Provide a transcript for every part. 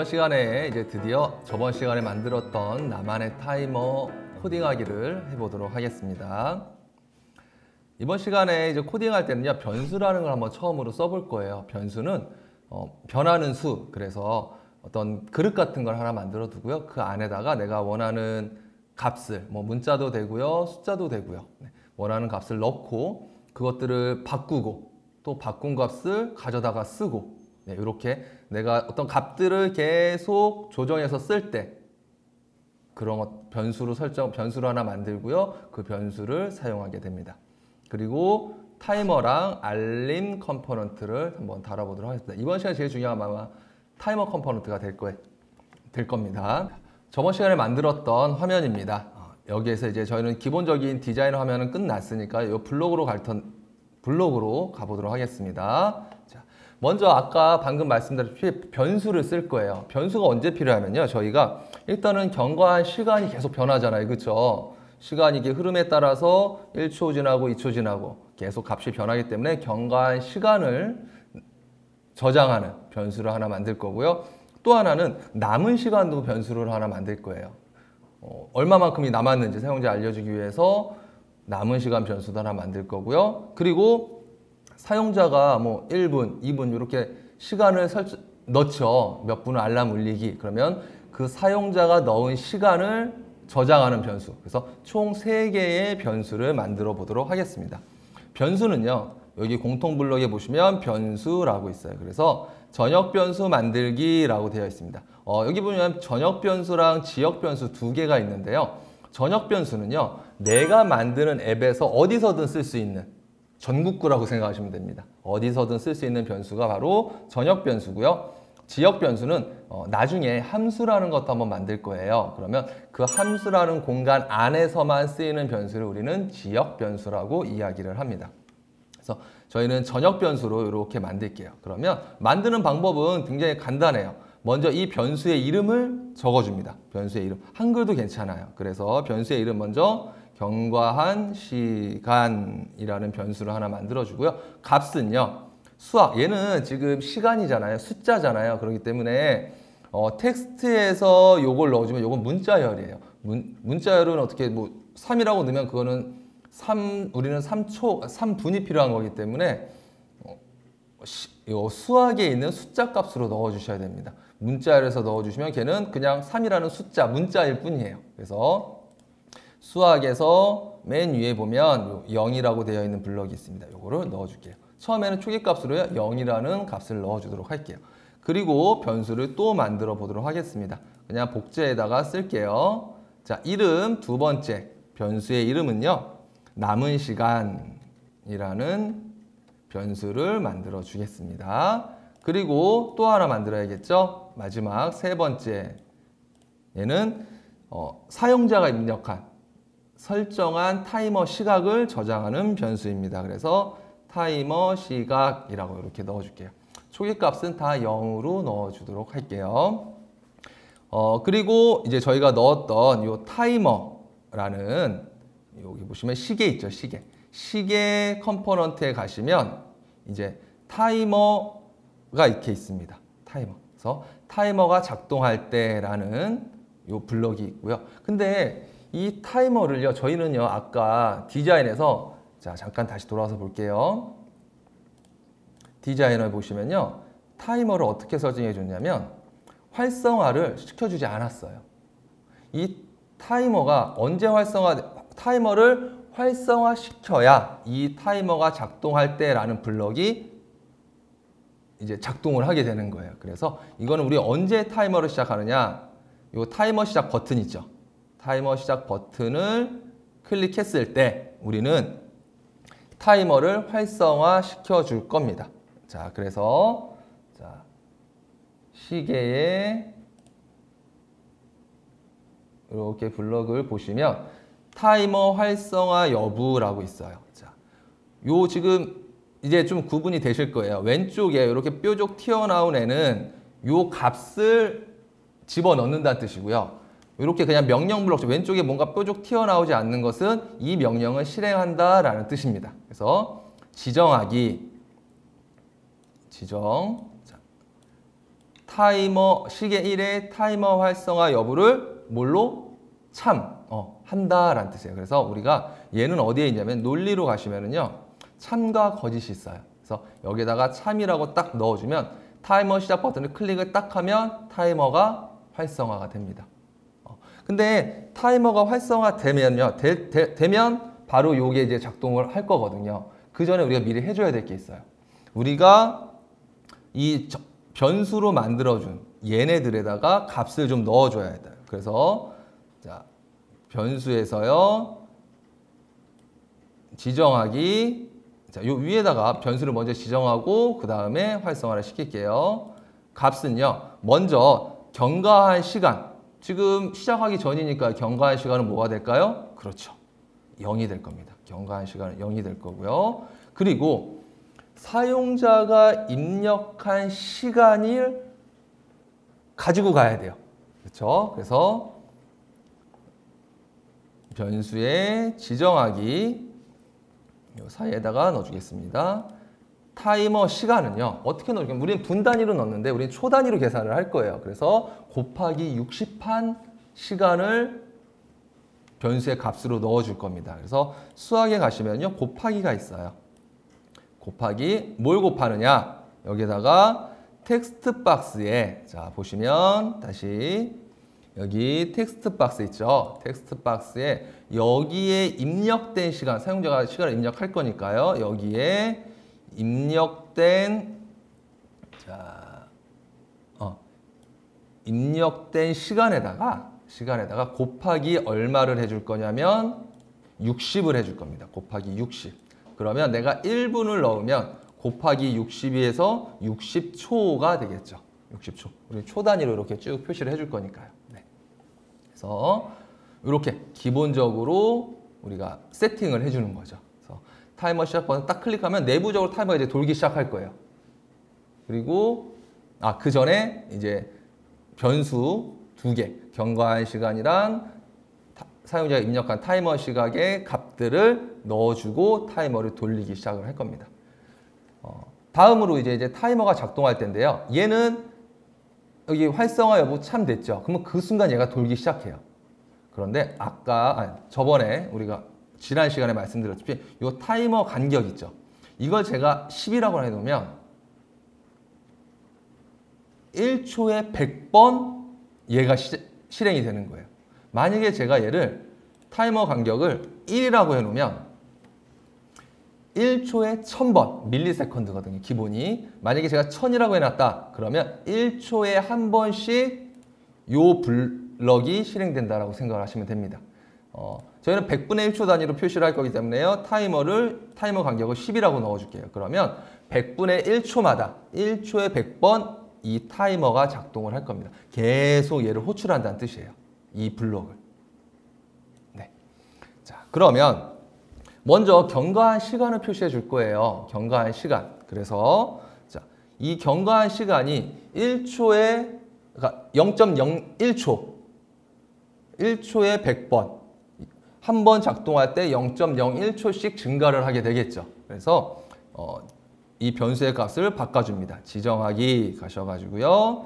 이번 시간에 이제 드디어 저번 시간에 만들었던 나만의 타이머 코딩하기를 해보도록 하겠습니다. 이번 시간에 이제 코딩할 때는요, 변수라는 걸 한번 처음으로 써볼 거예요. 변수는 변하는 수, 그래서 어떤 그릇 같은 걸 하나 만들어 두고요. 그 안에다가 내가 원하는 값을, 뭐 문자도 되고요, 숫자도 되고요. 원하는 값을 넣고 그것들을 바꾸고 또 바꾼 값을 가져다가 쓰고, 이렇게 내가 어떤 값들을 계속 조정해서 쓸 때 그런 변수를 하나 만들고요. 그 변수를 사용하게 됩니다. 그리고 타이머랑 알림 컴포넌트를 한번 다뤄보도록 하겠습니다. 이번 시간에 제일 중요한 건 아마 타이머 컴포넌트가 될 겁니다. 저번 시간에 만들었던 화면입니다. 여기에서 이제 저희는 기본적인 디자인 화면은 끝났으니까 이 블록으로 가보도록 하겠습니다. 자, 먼저 아까 방금 말씀드렸듯이 변수를 쓸 거예요. 변수가 언제 필요하면요, 저희가 일단은 경과한 시간이 계속 변하잖아요, 그렇죠? 시간이 이게 흐름에 따라서 1초 지나고 2초 지나고 계속 값이 변하기 때문에 경과한 시간을 저장하는 변수를 하나 만들 거고요. 또 하나는 남은 시간도 변수를 하나 만들 거예요. 얼마만큼이 남았는지 사용자에 알려주기 위해서 남은 시간 변수도 하나 만들 거고요. 그리고 사용자가 뭐 1분, 2분 이렇게 시간을 넣죠. 몇 분을 알람 울리기. 그러면 그 사용자가 넣은 시간을 저장하는 변수. 그래서 총 3개의 변수를 만들어 보도록 하겠습니다. 변수는요, 여기 공통 블록에 보시면 변수라고 있어요. 그래서 전역 변수 만들기라고 되어 있습니다. 여기 보면 전역 변수랑 지역 변수 2개가 있는데요. 전역 변수는요, 내가 만드는 앱에서 어디서든 쓸 수 있는 전국구라고 생각하시면 됩니다. 어디서든 쓸 수 있는 변수가 바로 전역 변수고요. 지역 변수는 나중에 함수라는 것도 한번 만들 거예요. 그러면 그 함수라는 공간 안에서만 쓰이는 변수를 우리는 지역 변수라고 이야기를 합니다. 그래서 저희는 전역 변수로 이렇게 만들게요. 그러면 만드는 방법은 굉장히 간단해요. 먼저 이 변수의 이름을 적어줍니다. 변수의 이름. 한글도 괜찮아요. 그래서 변수의 이름 먼저 경과한 시간이라는 변수를 하나 만들어주고요. 값은요, 수학. 얘는 지금 시간이잖아요. 숫자잖아요. 그렇기 때문에 텍스트에서 요걸 넣어주면 요건 문자열이에요. 문자열은 어떻게 뭐 3이라고 넣으면 그거는 우리는 3분이 필요한 거기 때문에 수학에 있는 숫자 값으로 넣어주셔야 됩니다. 문자열에서 넣어주시면 걔는 그냥 3이라는 숫자, 문자일 뿐이에요. 그래서 수학에서 맨 위에 보면 0이라고 되어 있는 블럭이 있습니다. 요거를 넣어줄게요. 처음에는 초기값으로요, 0이라는 값을 넣어주도록 할게요. 그리고 변수를 또 만들어 보도록 하겠습니다. 그냥 복제에다가 쓸게요. 자, 이름 두 번째 변수의 이름은요, 남은 시간이라는 변수를 만들어 주겠습니다. 그리고 또 하나 만들어야겠죠. 마지막 세 번째, 얘는 사용자가 입력한 설정한 타이머 시각을 저장하는 변수입니다. 그래서 타이머 시각이라고 이렇게 넣어줄게요. 초기값은 다 0으로 넣어주도록 할게요. 그리고 이제 저희가 넣었던 이 타이머라는, 여기 보시면 시계 있죠, 시계. 시계 컴포넌트에 가시면 이제 타이머가 이렇게 있습니다. 타이머. 그래서 타이머가 작동할 때라는 요 블럭이 있고요. 근데 이 타이머를요, 저희는요, 아까 디자인에서, 자, 잠깐 다시 돌아와서 볼게요. 디자인을 보시면요, 타이머를 어떻게 설정해 줬냐면 활성화를 시켜주지 않았어요. 이 타이머가 언제 타이머를 활성화시켜야 이 타이머가 작동할 때라는 블럭이 이제 작동을 하게 되는 거예요. 그래서 이거는 우리 언제 타이머를 시작하느냐, 이 타이머 시작 버튼 있죠. 타이머 시작 버튼을 클릭했을 때 우리는 타이머를 활성화시켜 줄 겁니다. 자, 그래서 자, 시계에 이렇게 블럭을 보시면 타이머 활성화 여부라고 있어요. 자, 요 지금 이제 좀 구분이 되실 거예요. 왼쪽에 이렇게 뾰족 튀어나온 애는 요 값을 집어넣는다는 뜻이고요. 이렇게 그냥 명령 블록, 왼쪽에 뭔가 뾰족 튀어나오지 않는 것은 이 명령을 실행한다라는 뜻입니다. 그래서 지정하기, 자, 타이머 시계 1의 타이머 활성화 여부를 뭘로? 한다라는 뜻이에요. 그래서 우리가 얘는 어디에 있냐면 논리로 가시면은요. 참과 거짓이 있어요. 그래서 여기다가 참이라고 딱 넣어주면 타이머 시작 버튼을 클릭을 딱 하면 타이머가 활성화가 됩니다. 근데 타이머가 활성화되면요. 되면 바로 요게 이제 작동을 할 거거든요. 그 전에 우리가 미리 해줘야 될 게 있어요. 우리가 이 변수로 만들어준 얘네들에다가 값을 좀 넣어줘야 돼요. 그래서 자, 변수에서요. 지정하기. 자, 요 위에다가 변수를 먼저 지정하고 그 다음에 활성화를 시킬게요. 값은요. 먼저 경과한 시간. 지금 시작하기 전이니까 경과한 시간은 뭐가 될까요? 그렇죠. 0이 될 겁니다. 경과한 시간은 0이 될 거고요. 그리고 사용자가 입력한 시간을 가지고 가야 돼요. 그렇죠? 그래서 변수에 지정하기 이 사이에다가 넣어주겠습니다. 타이머 시간은요. 어떻게 넣을까요? 우리는 분 단위로 넣는데 우리는 초 단위로 계산을 할 거예요. 그래서 곱하기 60한 시간을 변수의 값으로 넣어줄 겁니다. 그래서 수학에 가시면요. 곱하기가 있어요. 곱하기 뭘 곱하느냐? 여기다가 텍스트 박스에 자 보시면 다시 여기 텍스트 박스 있죠? 텍스트 박스에 여기에 입력된 시간, 사용자가 시간을 입력할 거니까요. 여기에 입력된 입력된 시간에다가 곱하기 얼마를 해줄 거냐면 60을 해줄 겁니다. 곱하기 60. 그러면 내가 1분을 넣으면 곱하기 62에서 60초가 되겠죠. 60초. 우리 초 단위로 이렇게 쭉 표시를 해줄 거니까요. 네. 그래서 이렇게 기본적으로 우리가 세팅을 해주는 거죠. 그래서 타이머 시작 버튼 딱 클릭하면 내부적으로 타이머가 이제 돌기 시작할 거예요. 그리고 그 전에 이제 변수 2개, 경과한 시간이랑 사용자가 입력한 타이머 시각의 값들을 넣어주고 타이머를 돌리기 시작을 할 겁니다. 다음으로 이제 타이머가 작동할 텐데요. 얘는 여기 활성화 여부 참 됐죠. 그러면 그 순간 얘가 돌기 시작해요. 그런데 저번에 우리가 지난 시간에 말씀드렸듯이 이 타이머 간격 있죠. 이걸 제가 10이라고 해놓으면 1초에 100번 얘가 실행이 되는 거예요. 만약에 제가 얘를 타이머 간격을 1이라고 해놓으면 1초에 1000번, 밀리세컨드거든요, 기본이. 만약에 제가 1000이라고 해놨다, 그러면 1초에 한 번씩 요 블럭이 실행된다라고 생각을 하시면 됩니다. 저희는 100분의 1초 단위로 표시를 할 거기 때문에요. 타이머 간격을 10이라고 넣어줄게요. 그러면 100분의 1초마다 1초에 100번 이 타이머가 작동을 할 겁니다. 계속 얘를 호출한다는 뜻이에요. 이 블록을. 네. 자, 그러면 먼저 경과한 시간을 표시해 줄 거예요. 경과한 시간. 그래서 자, 이 경과한 시간이 1초에 그러니까 0.01초. 1초에 100번. 한 번 작동할 때 0.01초씩 증가를 하게 되겠죠. 그래서 이 변수의 값을 바꿔줍니다. 지정하기 가셔가지고요.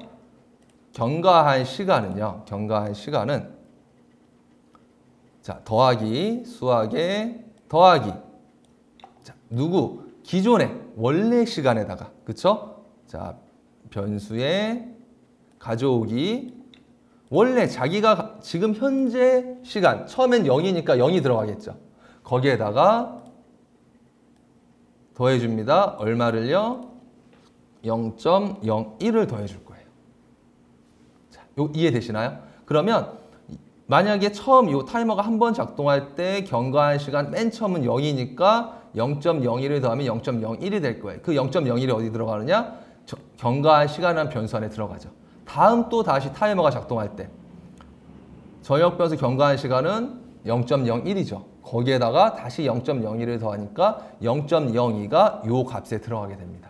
경과한 시간은요. 경과한 시간은 자 더하기 수학의 더하기 자 누구 기존의 원래 시간에다가 그쵸? 자 변수에 가져오기 원래 자기가 지금 현재 시간 처음엔 0이니까 0이 들어가겠죠. 거기에다가 더해줍니다. 얼마를요? 0.01을 더해줄 거예요. 자, 이해되시나요? 그러면 만약에 처음 이 타이머가 한 번 작동할 때 경과한 시간 맨 처음은 0이니까 0.01을 더하면 0.01이 될 거예요. 그 0.01이 어디 들어가느냐? 경과한 시간이라는 변수 안에 들어가죠. 다음 또 다시 타이머가 작동할 때 전역 변수 경과한 시간은 0.01이죠. 거기에다가 다시 0.01을 더하니까 0.02가 요 값에 들어가게 됩니다.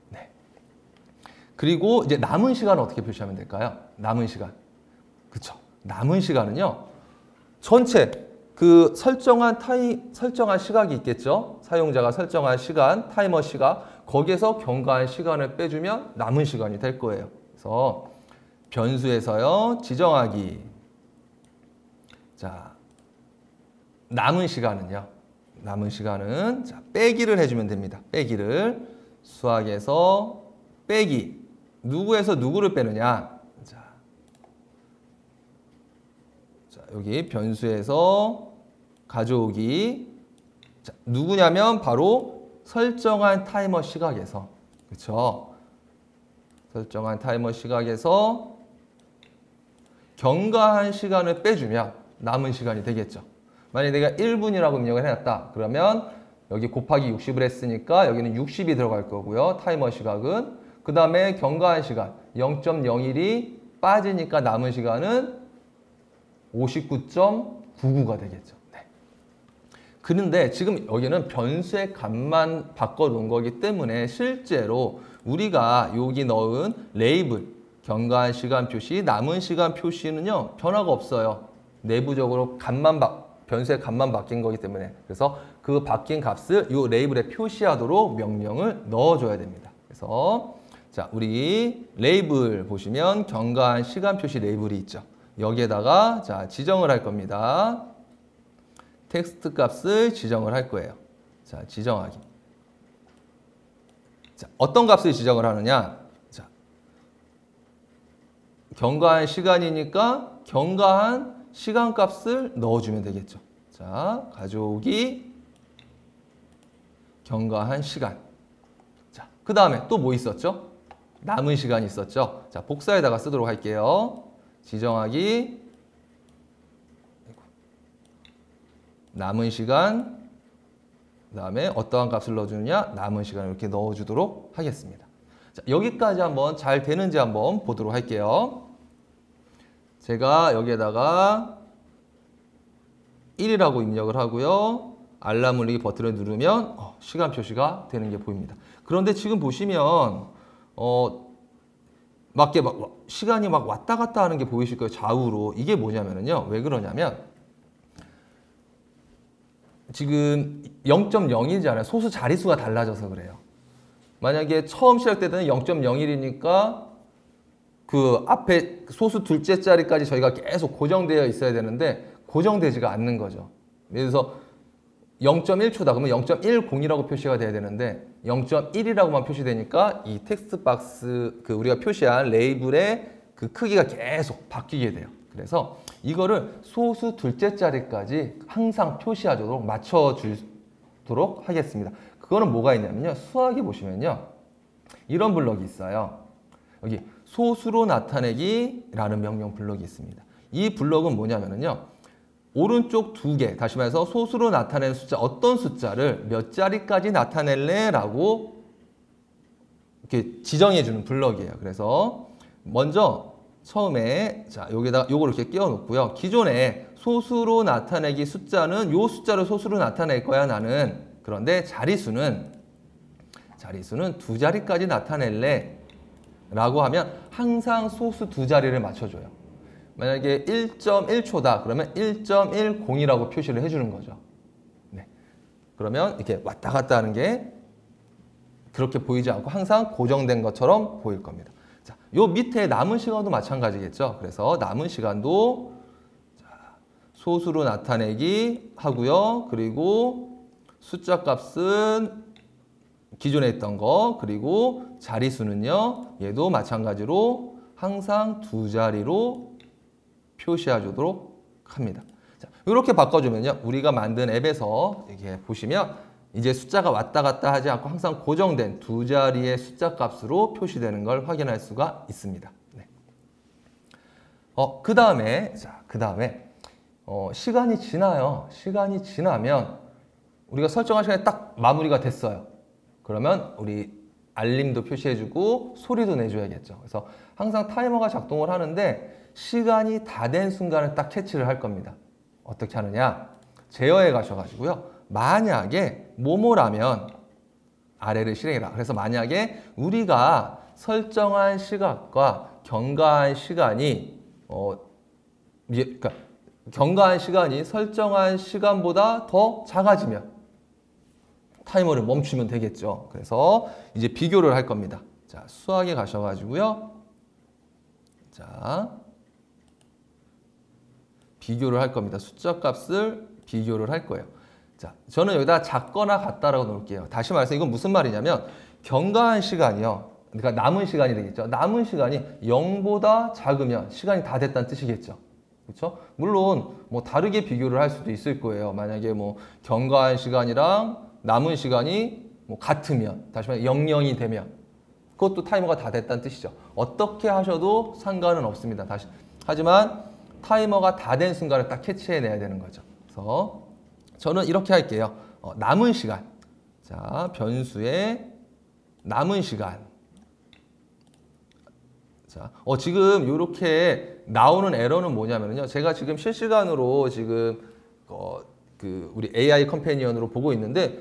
네. 그리고 이제 남은 시간은 어떻게 표시하면 될까요? 남은 시간. 그쵸. 남은 시간은요. 전체 그 설정한 시각이 있겠죠. 사용자가 설정한 시간, 타이머 시각. 거기에서 경과한 시간을 빼주면 남은 시간이 될 거예요. 그래서 변수에서요. 지정하기. 자, 남은 시간은요. 남은 시간은 자, 빼기를 해주면 됩니다. 빼기를 수학에서 빼기. 누구에서 누구를 빼느냐. 자, 여기 변수에서 가져오기. 자, 누구냐면 바로 설정한 타이머 시각에서. 그렇죠? 설정한 타이머 시각에서 경과한 시간을 빼주면 남은 시간이 되겠죠. 만약에 내가 1분이라고 입력을 해놨다. 그러면 여기 곱하기 60을 했으니까 여기는 60이 들어갈 거고요. 타이머 시각은. 그 다음에 경과한 시간 0.01이 빠지니까 남은 시간은 59.99가 되겠죠. 네. 그런데 지금 여기는 변수의 값만 바꿔놓은 거기 때문에 실제로 우리가 여기 넣은 레이블, 경과한 시간 표시, 남은 시간 표시는요. 변화가 없어요. 내부적으로 변수의 값만 바뀐 거기 때문에. 그래서 그 바뀐 값을 이 레이블에 표시하도록 명령을 넣어줘야 됩니다. 그래서 자, 우리 레이블 보시면 경과한 시간 표시 레이블이 있죠. 여기에다가 자, 지정을 할 겁니다. 텍스트 값을 지정을 할 거예요. 자, 지정하기. 자, 어떤 값을 지정을 하느냐? 자, 경과한 시간이니까 경과한 시간 값을 넣어주면 되겠죠. 자, 가져오기, 경과한 시간. 자, 그 다음에 또 뭐 있었죠? 남은 시간이 있었죠. 자, 복사에다가 쓰도록 할게요. 지정하기, 남은 시간, 그 다음에 어떠한 값을 넣어주느냐? 남은 시간을 이렇게 넣어주도록 하겠습니다. 자, 여기까지 한번 잘 되는지 한번 보도록 할게요. 제가 여기에다가 1이라고 입력을 하고요. 알람 울리기 버튼을 누르면 시간 표시가 되는 게 보입니다. 그런데 지금 보시면 시간이 막 왔다 갔다 하는 게 보이실 거예요. 좌우로. 이게 뭐냐면요. 왜 그러냐면 지금 0.01이잖아요. 소수 자릿수가 달라져서 그래요. 만약에 처음 시작될 때는 0.01이니까 그 앞에 소수 둘째 자리까지 저희가 계속 고정되어 있어야 되는데 고정되지가 않는 거죠. 그래서 0.1초다. 그러면 0.10이라고 표시가 돼야 되는데 0.1이라고만 표시되니까 이 텍스트 박스 우리가 표시한 레이블의 그 크기가 계속 바뀌게 돼요. 그래서 이거를 소수 둘째 자리까지 항상 표시하도록 맞춰주도록 하겠습니다. 그거는 뭐가 있냐면요. 수학에 보시면요. 이런 블럭이 있어요. 여기 소수로 나타내기라는 명령 블럭이 있습니다. 이 블럭은 뭐냐면요. 오른쪽 두 개, 다시 말해서 소수로 나타내는 숫자, 어떤 숫자를 몇 자리까지 나타낼래? 라고 이렇게 지정해 주는 블럭이에요. 그래서 먼저 처음에 자, 여기다가 요거를 이렇게 끼워 놓고요. 기존에 소수로 나타내기 숫자는 요 숫자를 소수로 나타낼 거야, 나는. 그런데 자리수는 두 자리까지 나타낼래? 라고 하면 항상 소수 두 자리를 맞춰줘요. 만약에 1.1초다 그러면 1.10이라고 표시를 해주는 거죠. 네. 그러면 이렇게 왔다 갔다 하는 게 그렇게 보이지 않고 항상 고정된 것처럼 보일 겁니다. 자, 요 밑에 남은 시간도 마찬가지겠죠. 그래서 남은 시간도 소수로 나타내기 하고요. 그리고 숫자 값은 기존에 있던 거, 그리고 자리수는요. 얘도 마찬가지로 항상 두 자리로 표시해주도록 합니다. 자, 이렇게 바꿔주면요. 우리가 만든 앱에서 이렇게 보시면 이제 숫자가 왔다 갔다 하지 않고 항상 고정된 두 자리의 숫자 값으로 표시되는 걸 확인할 수가 있습니다. 네. 그 다음에 시간이 지나요. 시간이 지나면 우리가 설정한 시간이 딱 마무리가 됐어요. 그러면 우리 알림도 표시해주고 소리도 내줘야겠죠. 그래서 항상 타이머가 작동을 하는데 시간이 다 된 순간을 딱 캐치를 할 겁니다. 어떻게 하느냐? 제어에 가셔가지고요. 만약에 뭐뭐라면 아래를 실행해라. 그래서 만약에 우리가 설정한 시각과 경과한 시간이 그러니까 경과한 시간이 설정한 시간보다 더 작아지면 타이머를 멈추면 되겠죠. 그래서 이제 비교를 할 겁니다. 자, 수학에 가셔가지고요. 자, 비교를 할 겁니다. 숫자 값을 비교를 할 거예요. 자, 저는 여기다 작거나 같다라고 놓을게요. 다시 말해서 이건 무슨 말이냐면 경과한 시간이요. 그러니까 남은 시간이 되겠죠. 남은 시간이 0보다 작으면 시간이 다 됐다는 뜻이겠죠. 그렇죠? 물론 뭐 다르게 비교를 할 수도 있을 거예요. 만약에 뭐 경과한 시간이랑 남은 시간이 뭐 같으면, 다시 말해 00이 되면 그것도 타이머가 다 됐다는 뜻이죠. 어떻게 하셔도 상관은 없습니다. 다시. 하지만 타이머가 다 된 순간을 딱 캐치해내야 되는 거죠. 그래서 저는 이렇게 할게요. 남은 시간. 자, 변수의 남은 시간. 자, 지금 이렇게 나오는 에러는 뭐냐면요. 제가 지금 실시간으로 지금 우리 AI 컴패니언으로 보고 있는데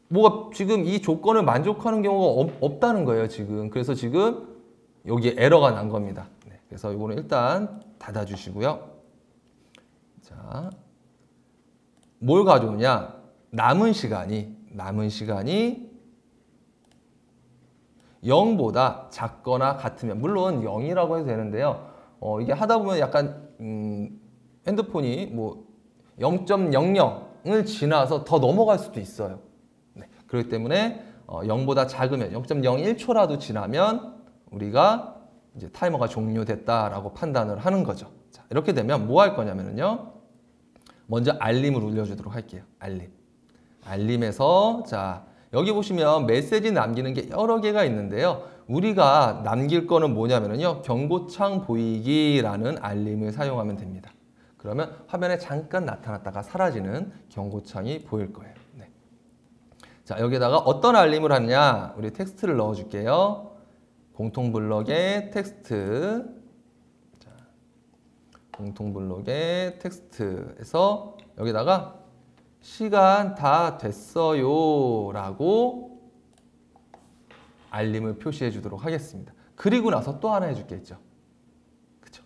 뭐가 지금 이 조건을 만족하는 경우가 없다는 거예요, 지금. 그래서 지금 여기에 에러가 난 겁니다. 네, 그래서 이거는 일단 닫아 주시고요. 자, 뭘 가져오냐? 남은 시간이 0보다 작거나 같으면, 물론 0이라고 해도 되는데요. 이게 하다 보면 약간 핸드폰이 뭐 0.00을 지나서 더 넘어갈 수도 있어요. 네, 그렇기 때문에 0보다 작으면 0.01초라도 지나면 우리가 이제 타이머가 종료됐다라고 판단을 하는 거죠. 자, 이렇게 되면 뭐 할 거냐면요. 먼저 알림을 울려주도록 할게요. 알림에서 자, 여기 보시면 메시지 남기는 게 여러 개가 있는데요. 우리가 남길 거는 뭐냐면요. 경고창 보이기라는 알림을 사용하면 됩니다. 그러면 화면에 잠깐 나타났다가 사라지는 경고창이 보일 거예요. 네. 자, 여기다가 어떤 알림을 하느냐? 우리 텍스트를 넣어 줄게요. 공통 블럭에 텍스트. 자, 공통 블럭에 텍스트에서 여기다가 시간 다 됐어요 라고 알림을 표시해 주도록 하겠습니다. 그리고 나서 또 하나 해줄 게 있죠. 그쵸?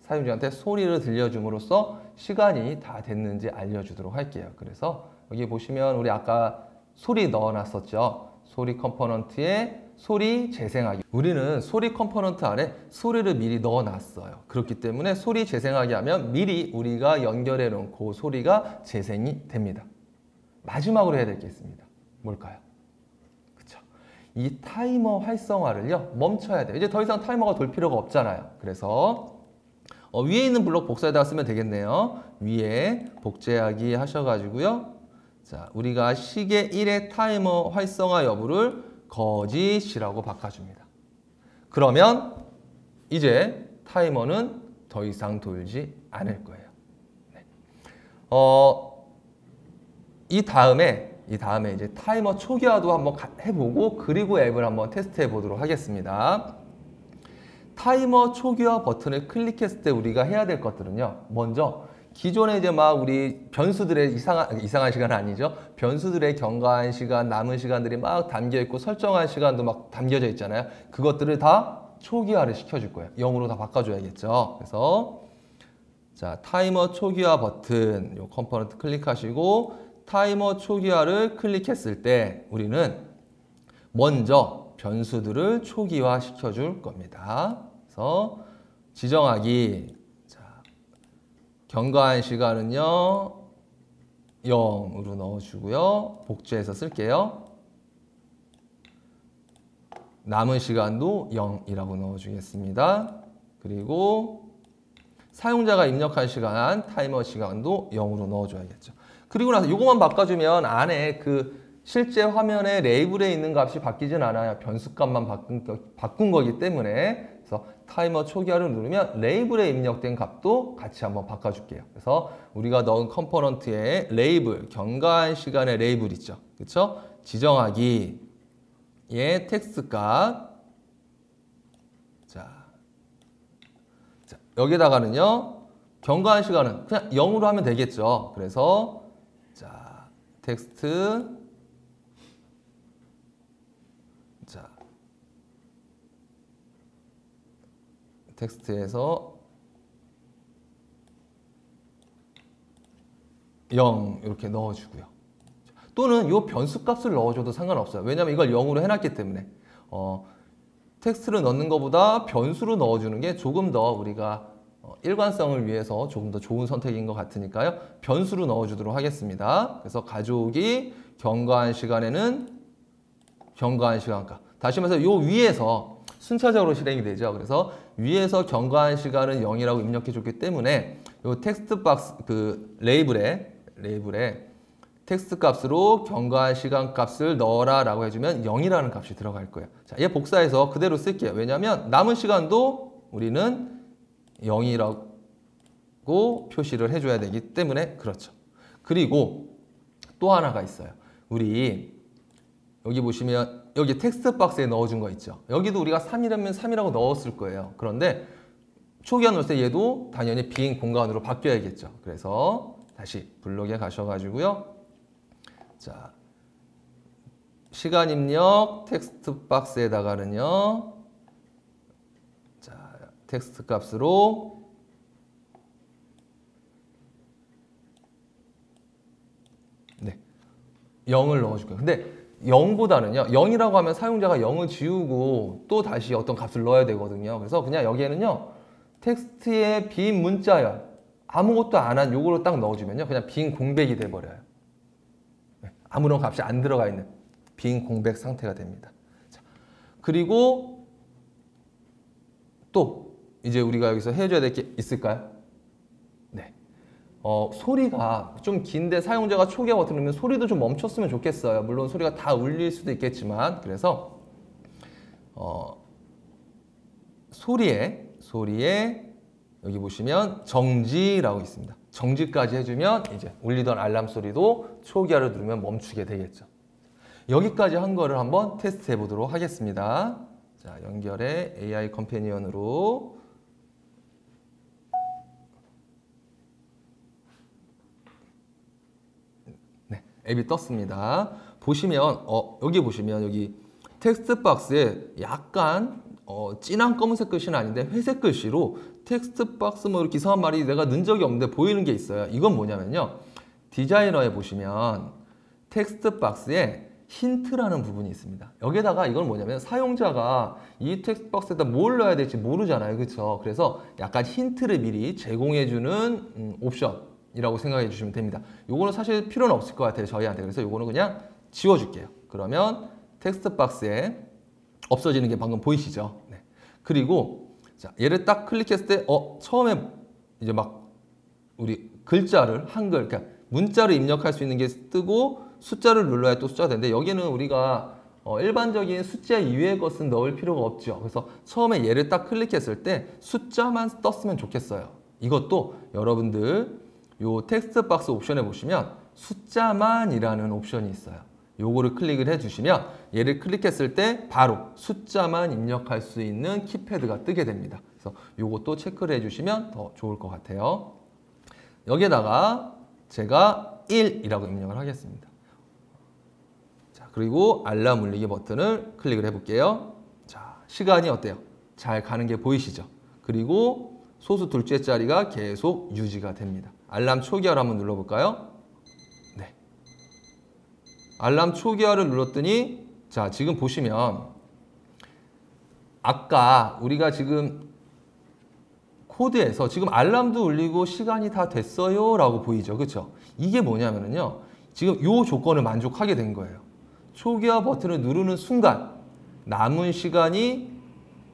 사용자한테 소리를 들려줌으로써 시간이 다 됐는지 알려주도록 할게요. 그래서 여기 보시면 우리 아까 소리 넣어놨었죠. 소리 컴포넌트에 소리 재생하기. 우리는 소리 컴포넌트 안에 소리를 미리 넣어놨어요. 그렇기 때문에 소리 재생하기 하면 미리 우리가 연결해 놓은 그 소리가 재생이 됩니다. 마지막으로 해야 될 게 있습니다. 뭘까요? 그쵸? 이 타이머 활성화를요 멈춰야 돼요. 이제 더 이상 타이머가 돌 필요가 없잖아요. 그래서 위에 있는 블록 복사에다가 쓰면 되겠네요. 위에 복제하기 하셔가지고요. 자, 우리가 시계 1의 타이머 활성화 여부를 거짓이라고 바꿔줍니다. 그러면 이제 타이머는 더 이상 돌지 않을 거예요. 네. 이 다음에 이제 타이머 초기화도 한번 해보고 그리고 앱을 한번 테스트해 보도록 하겠습니다. 타이머 초기화 버튼을 클릭했을 때 우리가 해야 될 것들은요. 먼저 기존에 이제 막 우리 변수들의 이상한 시간 아니죠. 변수들의 경과한 시간, 남은 시간들이 막 담겨 있고 설정한 시간도 막 담겨져 있잖아요. 그것들을 다 초기화를 시켜줄 거예요. 0으로 다 바꿔줘야겠죠. 그래서 자, 타이머 초기화 버튼 요 컴포넌트 클릭하시고 타이머 초기화를 클릭했을 때 우리는 먼저 변수들을 초기화 시켜줄 겁니다. 그래서 지정하기. 경과한 시간은요 0으로 넣어주고요. 복제해서 쓸게요. 남은 시간도 0이라고 넣어주겠습니다. 그리고 사용자가 입력한 시간, 타이머 시간도 0으로 넣어줘야겠죠. 그리고 나서 이것만 바꿔주면 안에 그 실제 화면에 레이블에 있는 값이 바뀌진 않아요. 변수값만 바꾼 거기 때문에. 그래서 타이머 초기화를 누르면 레이블에 입력된 값도 같이 한번 바꿔줄게요. 그래서 우리가 넣은 컴포넌트에 레이블, 경과한 시간의 레이블 있죠. 그렇죠? 지정하기, 예, 텍스트 값. 자, 여기다가는요, 경과한 시간은 그냥 0으로 하면 되겠죠. 그래서 자, 텍스트. 자, 텍스트에서 0 이렇게 넣어주고요. 또는 이 변수 값을 넣어줘도 상관없어요. 왜냐하면 이걸 0으로 해놨기 때문에 텍스트를 넣는 것보다 변수로 넣어주는 게 조금 더 우리가 일관성을 위해서 조금 더 좋은 선택인 것 같으니까요. 변수로 넣어주도록 하겠습니다. 그래서 가져오기 경과한 시간에는 경과한 시간값. 다시 말해서 요 위에서 순차적으로 실행이 되죠. 그래서 위에서 경과한 시간은 0이라고 입력해 줬기 때문에 요 텍스트 박스 그 레이블에 텍스트 값으로 경과한 시간 값을 넣어라 라고 해주면 0이라는 값이 들어갈 거예요. 자, 얘 복사해서 그대로 쓸게요. 왜냐하면 남은 시간도 우리는 0이라고 표시를 해줘야 되기 때문에 그렇죠. 그리고 또 하나가 있어요. 우리 여기 보시면 여기 텍스트 박스에 넣어준 거 있죠. 여기도 우리가 3이라면 3이라고 넣었을 거예요. 그런데 초기화 넣을 때 얘도 당연히 빈 공간으로 바뀌어야겠죠. 그래서 다시 블록에 가셔가지고요. 자, 시간 입력 텍스트 박스에다가는요. 자, 텍스트 값으로 네, 0을 넣어줄 거예요. 근데 0보다는요. 0이라고 하면 사용자가 0을 지우고 또 다시 어떤 값을 넣어야 되거든요. 그래서 그냥 여기에는요. 텍스트의 빈 문자열 아무것도 안 한 요거를 딱 넣어주면요. 그냥 빈 공백이 돼버려요. 아무런 값이 안 들어가 있는 빈 공백 상태가 됩니다. 자, 그리고 또 이제 우리가 여기서 해줘야 될 게 있을까요? 네. 소리가 좀 긴데 사용자가 초기화 버튼 누르면 소리도 좀 멈췄으면 좋겠어요. 물론 소리가 다 울릴 수도 있겠지만 그래서 소리에 여기 보시면 정지라고 있습니다. 정지까지 해주면 이제 울리던 알람 소리도 초기화를 누르면 멈추게 되겠죠. 여기까지 한 거를 한번 테스트해 보도록 하겠습니다. 자, 연결해 AI 컴패니언으로 네, 앱이 떴습니다. 보시면 여기 보시면 여기 텍스트 박스에 약간 진한 검은색 글씨는 아닌데 회색 글씨로 텍스트 박스 뭐 이렇게 이상한 말이 내가 넣은 적이 없는데 보이는 게 있어요. 이건 뭐냐면요. 디자이너에 보시면 텍스트 박스에 힌트라는 부분이 있습니다. 여기다가 이건 뭐냐면 사용자가 이 텍스트 박스에다 뭘 넣어야 될지 모르잖아요. 그렇죠? 그래서 약간 힌트를 미리 제공해주는 옵션이라고 생각해 주시면 됩니다. 요거는 사실 필요는 없을 것 같아요. 저희한테. 그래서 요거는 그냥 지워줄게요. 그러면 텍스트 박스에 없어지는 게 방금 보이시죠? 네. 그리고 자, 얘를 딱 클릭했을 때 처음에 이제 막 우리 글자를 한글 그러니까 문자를 입력할 수 있는 게 뜨고 숫자를 눌러야 또 숫자가 되는데 여기는 우리가 일반적인 숫자 이외의 것은 넣을 필요가 없죠. 그래서 처음에 얘를 딱 클릭했을 때 숫자만 떴으면 좋겠어요. 이것도 여러분들 요 텍스트 박스 옵션에 보시면 숫자만이라는 옵션이 있어요. 요거를 클릭을 해주시면 얘를 클릭했을 때 바로 숫자만 입력할 수 있는 키패드가 뜨게 됩니다. 그래서 요것도 체크를 해주시면 더 좋을 것 같아요. 여기에다가 제가 1이라고 입력을 하겠습니다. 자, 그리고 알람 울리기 버튼을 클릭을 해볼게요. 자, 시간이 어때요? 잘 가는 게 보이시죠? 그리고 소수 둘째 자리가 계속 유지가 됩니다. 알람 초기화를 한번 눌러볼까요? 알람 초기화를 눌렀더니 자 지금 보시면 아까 우리가 지금 코드에서 지금 알람도 울리고 시간이 다 됐어요 라고 보이죠. 그렇죠? 이게 뭐냐면요 지금 이 조건을 만족하게 된 거예요. 초기화 버튼을 누르는 순간 남은 시간이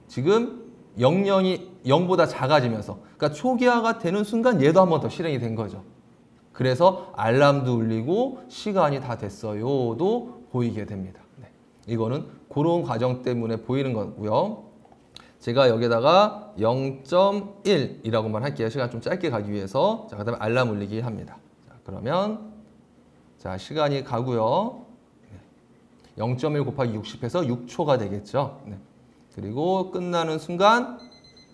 지금 0보다 작아지면서 그러니까 초기화가 되는 순간 얘도 한 번 더 실행이 된 거죠. 그래서 알람도 울리고 시간이 다 됐어요도 보이게 됩니다. 네. 이거는 그런 과정 때문에 보이는 거고요. 제가 여기다가 0.1이라고만 할게요. 시간 좀 짧게 가기 위해서. 자, 그다음에 알람 울리기 합니다. 자, 그러면 자, 시간이 가고요. 0.1 곱하기 60해서 6초가 되겠죠. 네. 그리고 끝나는 순간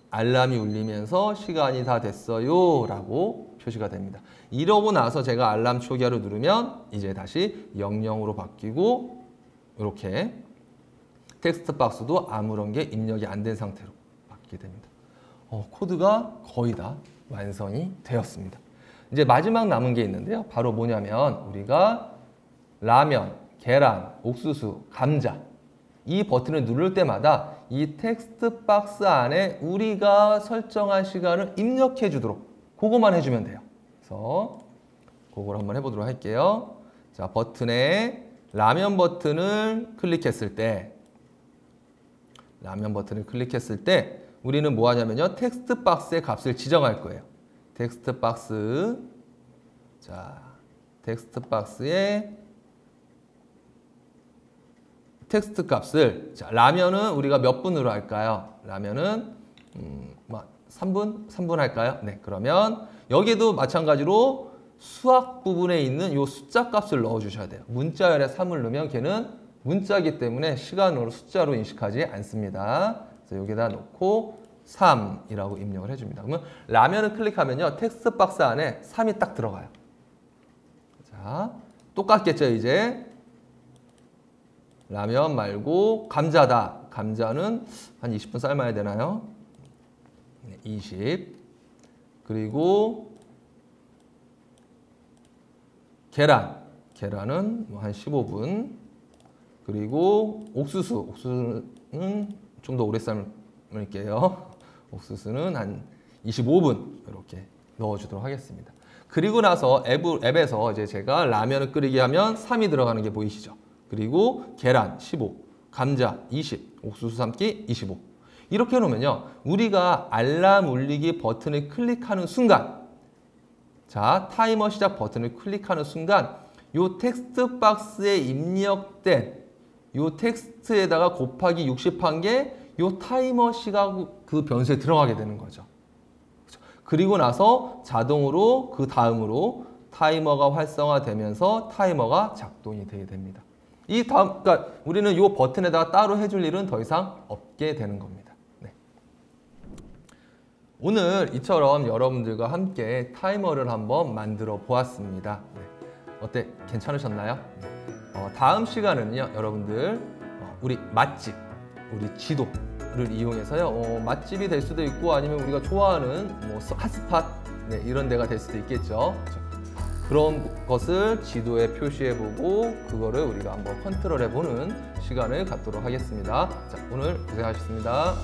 알람이 울리면서 시간이 다 됐어요 라고 표시가 됩니다. 이러고 나서 제가 알람 초기화를 누르면 이제 다시 00으로 바뀌고 이렇게 텍스트 박스도 아무런 게 입력이 안 된 상태로 바뀌게 됩니다. 코드가 거의 다 완성이 되었습니다. 이제 마지막 남은 게 있는데요. 바로 뭐냐면 우리가 라면, 계란, 옥수수, 감자 이 버튼을 누를 때마다 이 텍스트 박스 안에 우리가 설정한 시간을 입력해 주도록 그거만 해주면 돼요. 그래서 그걸 한번 해보도록 할게요. 자, 버튼에 라면 버튼을 클릭했을 때 우리는 뭐 하냐면요. 텍스트 박스의 값을 지정할 거예요. 텍스트 박스. 자, 텍스트 박스에 텍스트 값을, 자, 라면은 우리가 몇 분으로 할까요? 라면은 3분 할까요? 네, 그러면 여기도 마찬가지로 수학 부분에 있는 요 숫자 값을 넣어 주셔야 돼요. 문자열에 3을 넣으면 걔는 문자이기 때문에 시간으로 숫자로 인식하지 않습니다. 그래서 여기다 놓고 3이라고 입력을 해줍니다. 그러면 라면을 클릭하면요. 텍스트 박스 안에 3이 딱 들어가요. 자, 똑같겠죠, 이제. 라면 말고 감자다. 감자는 한 20분 삶아야 되나요? 네, 20. 그리고 계란은 한 15분. 그리고 옥수수는 좀 더 오래 삶을게요. 옥수수는 한 25분 이렇게 넣어주도록 하겠습니다. 그리고 나서 앱에서 이제 제가 라면을 끓이게 하면 3이 들어가는 게 보이시죠? 그리고 계란 15, 감자 20, 옥수수 삶기 25. 이렇게 해놓으면요. 우리가 알람 울리기 버튼을 클릭하는 순간, 자, 타이머 시작 버튼을 클릭하는 순간 요 텍스트 박스에 입력된 요 텍스트에다가 곱하기 60한 게 요 타이머 시각 그 변수에 들어가게 되는 거죠. 그리고 나서 자동으로 그 다음으로 타이머가 활성화되면서 타이머가 작동이 되게 됩니다. 그러니까 우리는 이 버튼에다가 따로 해줄 일은 더 이상 없게 되는 겁니다. 네. 오늘 이처럼 여러분들과 함께 타이머를 한번 만들어 보았습니다. 네. 어때? 괜찮으셨나요? 다음 시간은요, 여러분들 우리 맛집, 우리 지도를 이용해서요, 맛집이 될 수도 있고 아니면 우리가 좋아하는 뭐 핫스팟, 네, 이런 데가 될 수도 있겠죠. 그런 것을 지도에 표시해보고 그거를 우리가 한번 컨트롤해보는 시간을 갖도록 하겠습니다. 자, 오늘 고생하셨습니다.